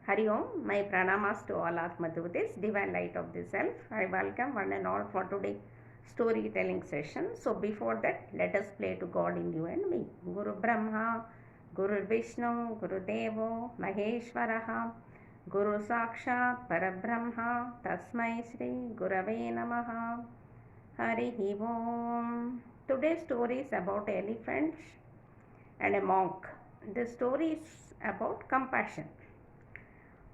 Hari Om, my pranamas to all Atmadutis, divine light of the self. I welcome one and all for today's storytelling session. So before that, let us pray to God in you and me. Guru Brahma, Guru Vishnu, Guru Devo, Maheshwaraha, Guru Sakshat, Parabrahma, Tasmai Shri, Gurave Namaha, Hari Om. Today's story is about elephants and a monk. The story is about compassion.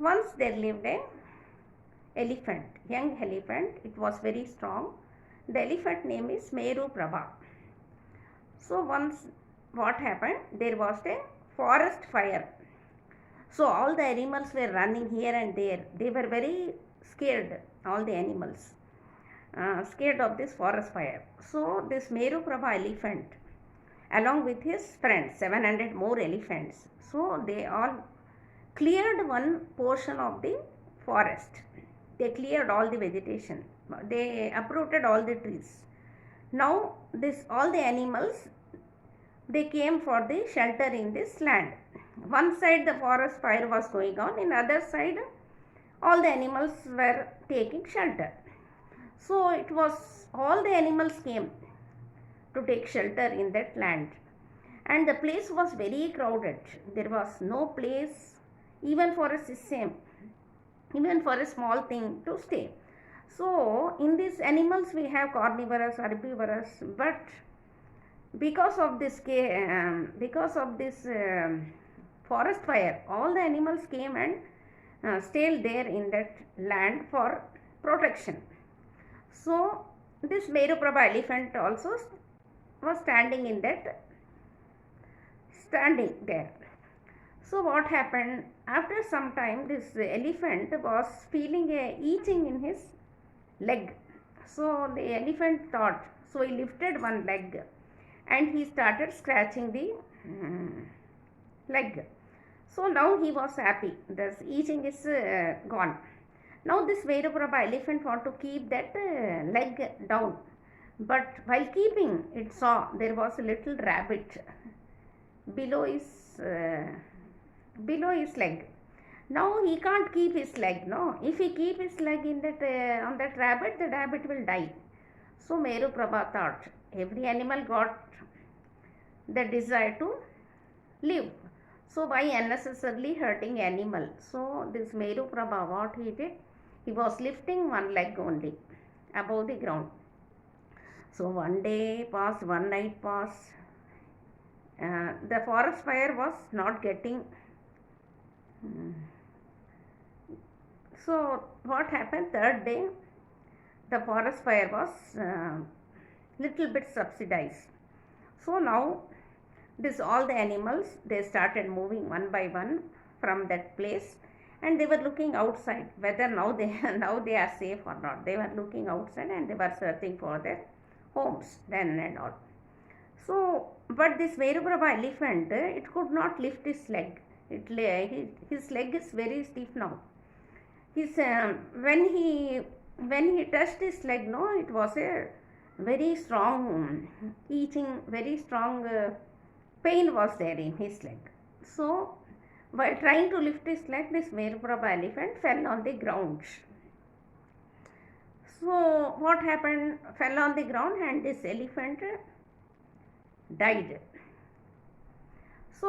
Once there lived a elephant, young elephant. It was very strong. The elephant name is Meru Prabha. So once what happened? There was a forest fire. So all the animals were running here and there. They were very scared. All the animals scared of this forest fire. So this Meru Prabha elephant, along with his friends, 700 more elephants. So they all cleared one portion of the forest. They cleared all the vegetation. They uprooted all the trees. Now this all the animals, they came for the shelter in this land. One side the forest fire was going on, in other side all the animals were taking shelter. So it was all the animals came to take shelter in that land, and the place was very crowded. There was no place even for a system, even for a small thing to stay. So in these animals we have carnivorous, herbivorous, but because of this forest fire, all the animals came and stayed there in that land for protection. So this Meru Prabha elephant also was standing there. So what happened? After some time, this elephant was feeling a itching in his leg. So the elephant thought, so he lifted one leg and he started scratching the leg. So now he was happy. This itching is gone. Now this Meru Prabha elephant want to keep that leg down. But while keeping, it saw there was a little rabbit below his leg. Now he can't keep his leg. No, if he keep his leg in that on that rabbit, the rabbit will die. So Meru Prabha thought, every animal got the desire to live. So why unnecessarily hurting animal? So this Meru Prabha, what he did? He was lifting one leg only above the ground. So one day passed, one night passed. The forest fire was not getting. So what happened? Third day, the forest fire was little bit subsidized. So now this all the animals, they started moving one by one from that place, and they were looking outside whether now they are safe or not. They were looking outside and they were searching for their homes then and all. So but this Meru Prabha elephant, it could not lift his leg. His leg is very stiff now. His when he touched his leg, no, it was a very strong itching, very strong pain was there in his leg. So while trying to lift his leg, this Meru Prabha elephant fell on the ground. So what happened? Fell on the ground and this elephant died. So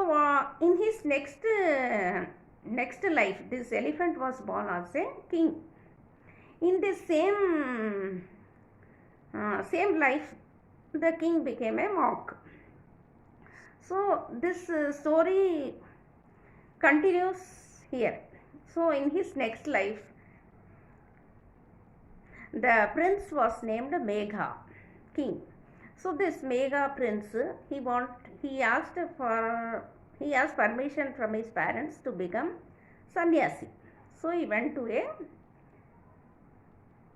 in his next life, this elephant was born as a king. In this same life, the king became a monk. So this story continues here. So in his next life, the prince was named Megha, king. So this Megha prince, he asked permission from his parents to become sannyasi. So he went to a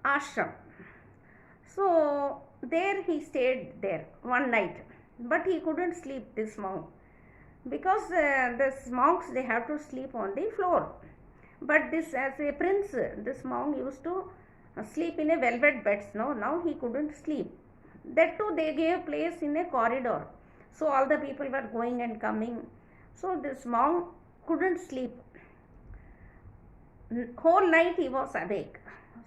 ashram. So there he stayed there one night, but he couldn't sleep, this monk, because this monks, they have to sleep on the floor. But this, as a prince, this monk used to sleep in a velvet beds. No, now he couldn't sleep. That too, they gave place in a corridor. So all the people were going and coming. So this monk couldn't sleep. whole night he was awake.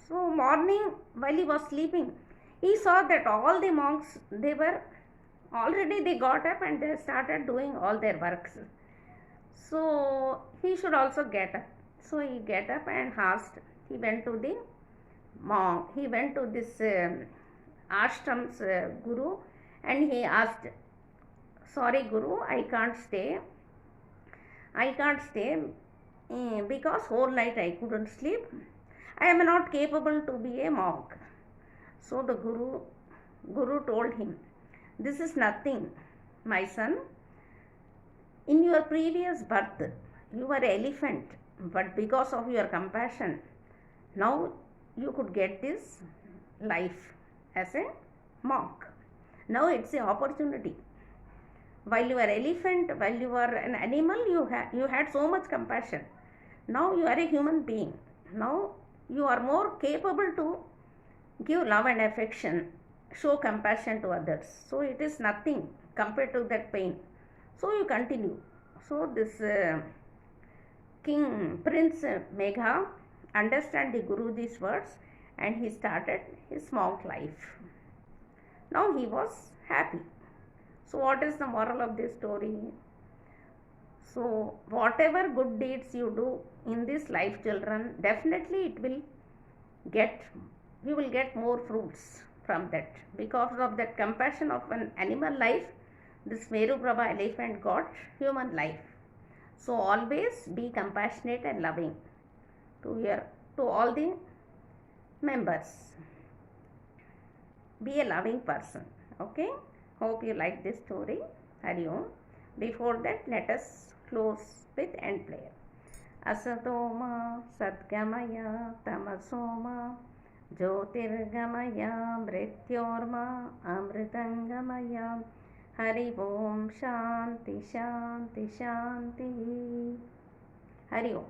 So morning, while he was sleeping, he saw that all the monks, they got up and they started doing all their works. So he should also get up. So he get up and asked. He went to the monk. He went to this ashram's guru, and he asked, "Sorry, Guru, I can't stay. I can't stay because whole night I couldn't sleep. I am not capable to be a monk." So the guru told him, "This is nothing, my son. In your previous birth, you were an elephant, but because of your compassion, now you could get this life as a monk. Now it's an opportunity. While you were elephant, while you were an animal, you had so much compassion. Now you are a human being. Now you are more capable to give love and affection, show compassion to others. So it is nothing compared to that pain. So you continue." So this Prince Megha understand the Guruji's words, and he started his monk life. Now he was happy. So what is the moral of this story? So whatever good deeds you do in this life, children, definitely you will get more fruits from that. Because of that compassion of an animal life, this Meru Prabha elephant got human life. So always be compassionate and loving to all the members. Be a loving person. Okay? Hope you like this story. Hari Om. Before that, let us close with end prayer. Asatoma Satgamaya Tamasoma Jyotirgamaya Mrityorma Amritangamaya. Hari Om. Shanti Shanti Shanti. Hari Om.